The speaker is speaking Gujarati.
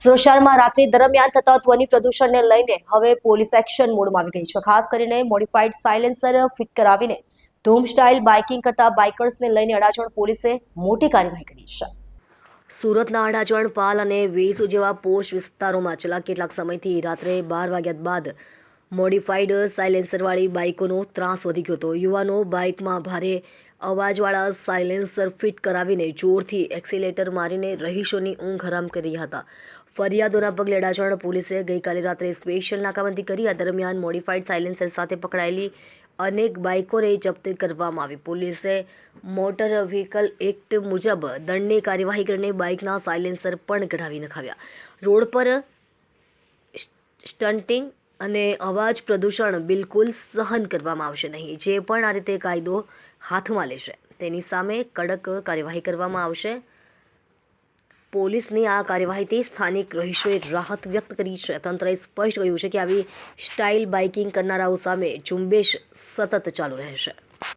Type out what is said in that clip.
સુરત શહેરમાં રાત્રિ દરમિયાન થતા ધ્વનિ પ્રદૂષણને લઈને હવે પોલીસ એક્શન મોડમાં આવી ગઈ છે। ખાસ કરીને મોડિફાઈડ સાયલેન્સર ફિટ કરાવીને ધૂમ સ્ટાઇલ બાઇકિંગ કરતા બાઇકર્સને લઈને અડાજણ પોલીસે મોટી કાર્યવાહી કરી છે। સુરતના અડાજણ, પાલ અને વેસુ જેવા પોશ વિસ્તારોમાં છેલ્લા કેટલાક સમયથી રાત્રે 12 વાગ્યા બાદ મોડિફાઈડ સાયલેન્સરવાળી બાઇકોનો ત્રાસ વધી ગયો હતો। યુવાનો બાઇકમાં ભારે અવાજવાળા સાયલેન્સર ફિટ કરાવીને જોરથી એક્સિલેટર મારીને રહીશોની ઊંઘ હરામ કરી રહ્યા હતા। ફરિયાદોના પગલે અડાજણ પોલીસે ગઈકાલે રાત્રે સ્પેશિયલ નાકાબંધી કરી। આ દરમિયાન મોડિફાઈડ સાયલેન્સર સાથે પકડાયેલી અનેક બાઇકોને જપ્ત કરવામાં આવી। પોલીસે મોટર વ્હીકલ એક્ટ મુજબ દંડની કાર્યવાહી કરીને બાઇકના સાયલેન્સર પણ કઢાવી નખાવ્યા। રોડ પર સ્ટન્ટિંગ અને અવાજ પ્રદૂષણ બિલકુલ સહન કરવામાં આવશે નહીં। જે પણ આ રીતે કાયદો હાથમાં લેશે તેની સામે કડક કાર્યવાહી કરવામાં આવશે। પોલીસની આ કાર્યવાહીથી સ્થાનિક રહીશોએ રાહત વ્યક્ત કરી છે। તંત્રએ સ્પષ્ટ કહ્યું છે કે આવી સ્ટાઇલ બાઇકિંગ કરનારાઓ સામે ઝુંબેશ સતત ચાલુ રહેશે।